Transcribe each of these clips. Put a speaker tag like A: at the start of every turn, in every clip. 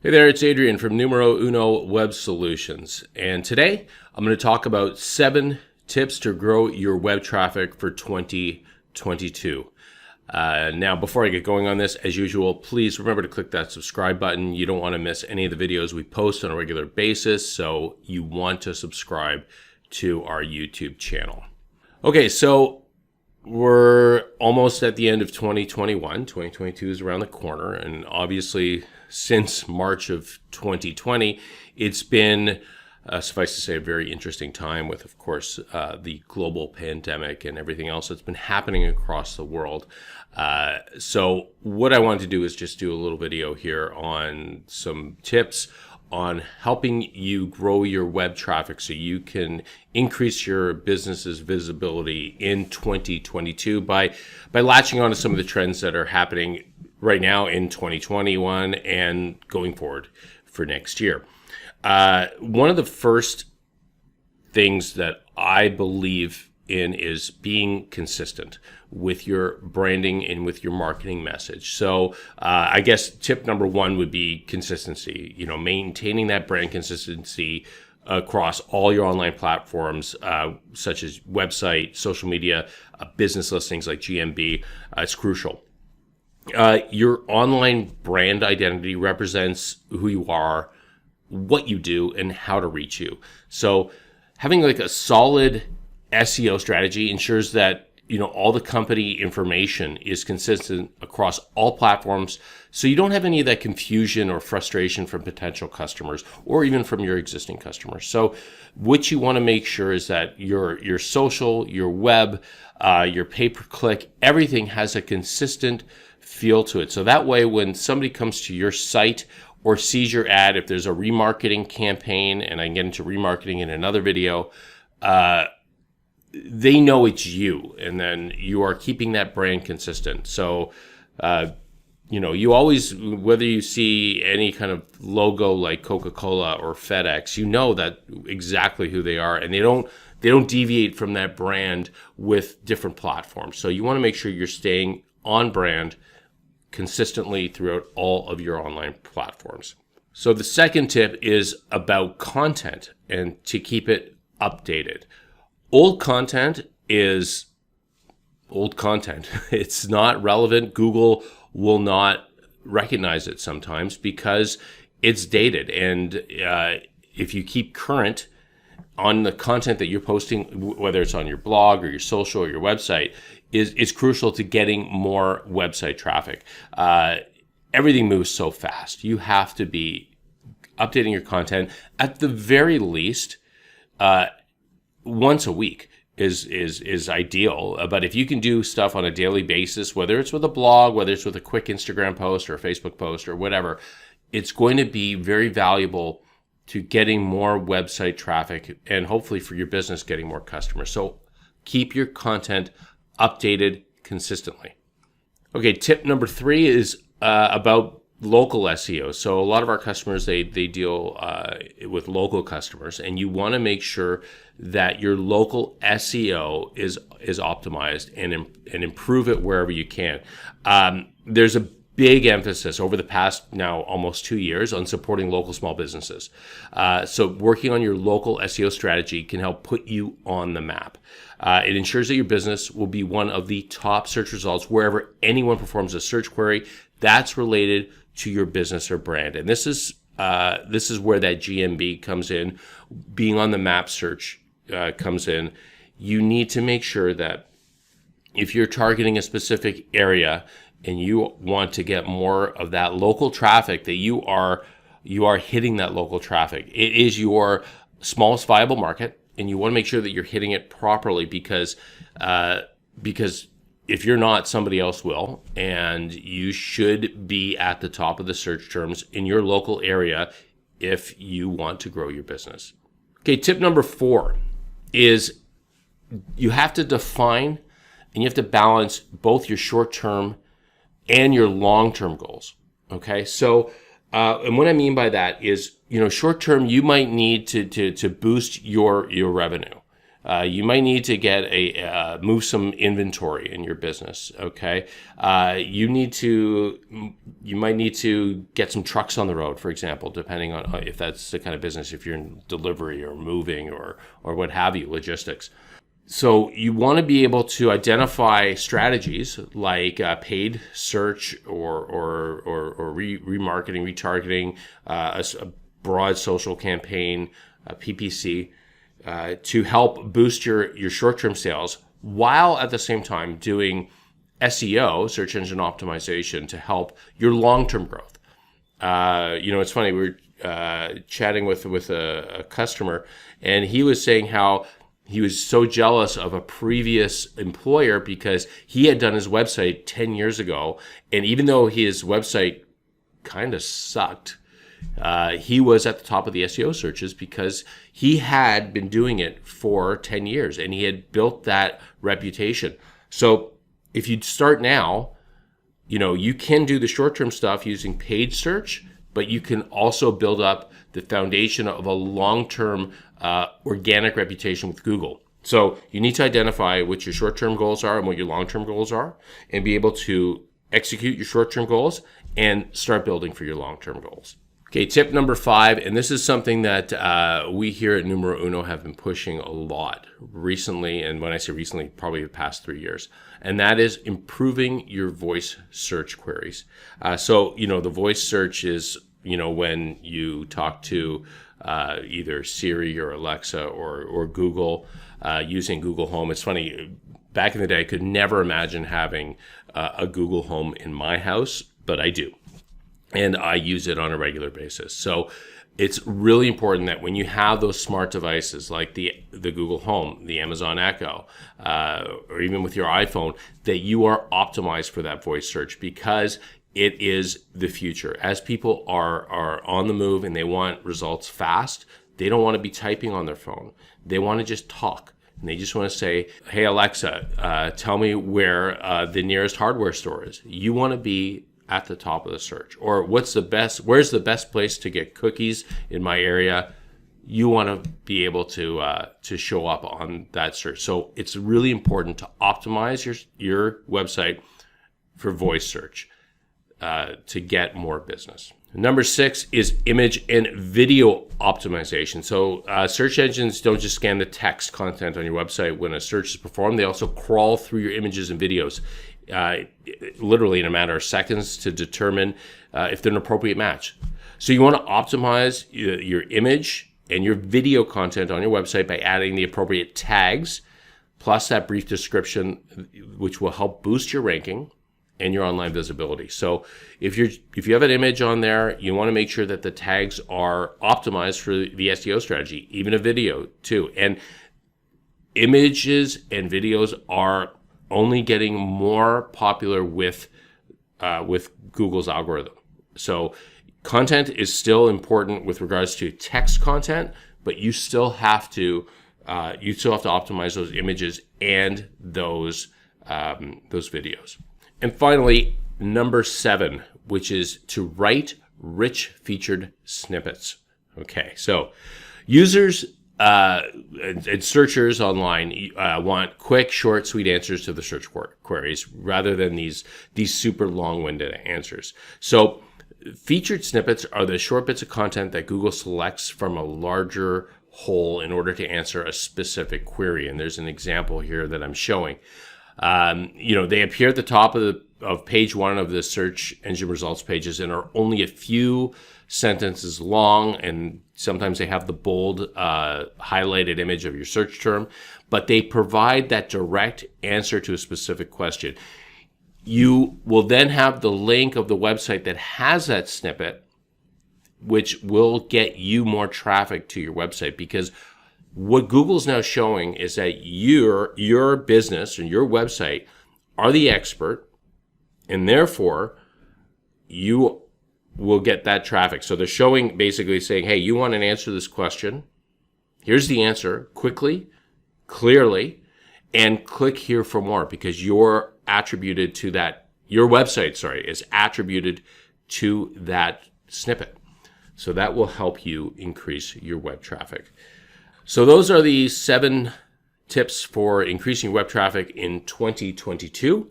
A: Hey there, it's Adrian from Numero Web Solutions. And today I'm going to talk about 7 tips to grow your web traffic for 2022. Now, before I get going on this, as usual, please remember to click that subscribe button. You don't want to miss any of the videos we post on a regular basis, so you want to subscribe to our YouTube channel. Okay, so we're almost at the end of 2021. 2022 is around the corner, and obviously since March of 2020, it's been, suffice to say, a very interesting time with, of course, the global pandemic and everything else that's been happening across the world. So what I wanted to do is just do a little video here on some tips on helping you grow your web traffic so you can increase your business's visibility in 2022 by latching on to some of the trends that are happening right now in 2021 and going forward for next year. One of the first things that I believe in is being consistent with your branding and with your marketing message. So I guess tip number 1 would be consistency. Maintaining that brand consistency across all your online platforms, such as website, social media, business listings like GMB. It's crucial. Your online brand identity represents who you are, what you do, and how to reach you. So having like a solid SEO strategy ensures that all the company information is consistent across all platforms, so you don't have any of that confusion or frustration from potential customers or even from your existing customers. So what you want to make sure is that your social, your web, your pay-per-click, everything has a consistent feel to it. So that way, when somebody comes to your site or sees your ad, if there's a remarketing campaign, and I can get into remarketing in another video, they know it's you, and then you are keeping that brand consistent. So, you always, whether you see any kind of logo like Coca-Cola or FedEx, you know that exactly who they are, and they don't deviate from that brand with different platforms. So you want to make sure you're staying on brand consistently throughout all of your online platforms. So the second tip is about content and to keep it updated. Old content is old content. It's not relevant. Google will not recognize it sometimes because it's dated. And if you keep current on the content that you're posting, whether it's on your blog or your social or your website, is crucial to getting more website traffic. Everything moves so fast. You have to be updating your content at the very least once a week is ideal. But if you can do stuff on a daily basis, whether it's with a blog, whether it's with a quick Instagram post or a Facebook post or whatever, it's going to be very valuable to getting more website traffic and hopefully for your business getting more customers. So keep your content updated consistently. Okay, tip number 3 is about local SEO. So a lot of our customers, they deal with local customers, and you want to make sure that your local SEO is optimized and improve it wherever you can. There's a big emphasis over the past now almost 2 years on supporting local small businesses. So working on your local SEO strategy can help put you on the map. It ensures that your business will be one of the top search results wherever anyone performs a search query that's related to your business or brand. And this is where that GMB comes in, being on the map search comes in. You need to make sure that if you're targeting a specific area and you want to get more of that local traffic, that you are hitting that local traffic. It is your smallest viable market, and you want to make sure that you're hitting it properly because if you're not, somebody else will, and you should be at the top of the search terms in your local area if you want to grow your business. Okay, tip number 4 is you have to define and you have to balance both your short-term and your long-term goals. Okay, so and what I mean by that is, short-term, you might need to boost your revenue. You might need to get move some inventory in your business. Okay, you might need to get some trucks on the road, for example, depending on if that's the kind of business. If you're in delivery or moving or what have you, logistics. So you want to be able to identify strategies like paid search or remarketing, retargeting, a broad social campaign, PPC, to help boost your short-term sales, while at the same time doing SEO, search engine optimization, to help your long-term growth. It's funny, we were chatting with a customer, and he was saying how he was so jealous of a previous employer because he had done his website 10 years ago. And even though his website kind of sucked, he was at the top of the SEO searches because he had been doing it for 10 years and he had built that reputation. So if you start now, you can do the short-term stuff using paid search, but you can also build up the foundation of a long-term organic reputation with Google. So you need to identify what your short-term goals are and what your long-term goals are, and be able to execute your short-term goals and start building for your long-term goals. Okay, tip number 5, and this is something that we here at Numero have been pushing a lot recently, and when I say recently, probably the past 3 years, and that is improving your voice search queries. So the voice search is when you talk to either Siri or Alexa or Google using Google Home. It's funny, back in the day, I could never imagine having a Google Home in my house, but I do. And I use it on a regular basis. So it's really important that when you have those smart devices like the Google Home, the Amazon Echo, or even with your iPhone, that you are optimized for that voice search, because it is the future. As people are on the move and they want results fast, they don't want to be typing on their phone. They want to just talk. And they just want to say, hey, Alexa, tell me where the nearest hardware store is. You want to be at the top of the search. Or where's the best place to get cookies in my area? You want to be able to show up on that search. So it's really important to optimize your website for voice search to get more business. Number 6 is image and video optimization. So search engines don't just scan the text content on your website when a search is performed. They also crawl through your images and videos literally in a matter of seconds to determine if they're an appropriate match. So you want to optimize your image and your video content on your website by adding the appropriate tags, plus that brief description, which will help boost your ranking and your online visibility. So if you have an image on there, you want to make sure that the tags are optimized for the SEO strategy, even a video too. And images and videos are only getting more popular with Google's algorithm. So content is still important with regards to text content, but you still have to optimize those images and those videos. And finally, number 7, which is to write rich featured snippets. Okay, so users and searchers online want quick, short, sweet answers to the search queries rather than these super long-winded answers. So featured snippets are the short bits of content that Google selects from a larger whole in order to answer a specific query. And there's an example here that I'm showing. They appear at the top of page 1 of the search engine results pages and are only a few sentences long, and sometimes they have the bold highlighted image of your search term, but they provide that direct answer to a specific question. You will then have the link of the website that has that snippet, which will get you more traffic to your website, because what Google's now showing is that your business and your website are the expert, and therefore you will get that traffic. So they're showing, basically saying, hey, you want an answer to this question? Here's the answer, quickly, clearly, and click here for more, because you're attributed to that, your website, is attributed to that snippet. So that will help you increase your web traffic. So those are the 7 tips for increasing web traffic in 2022.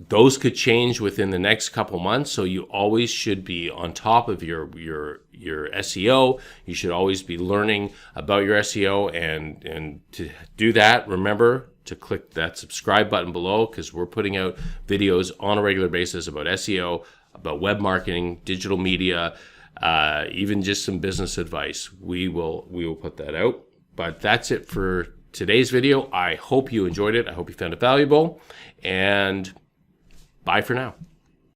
A: Those could change within the next couple months, so you always should be on top of your SEO. You should always be learning about your SEO, and to do that, remember to click that subscribe button below, because we're putting out videos on a regular basis about SEO, about web marketing, digital media, even just some business advice. We will put that out. But that's it for today's video. I hope you enjoyed it. I hope you found it valuable, and bye for now.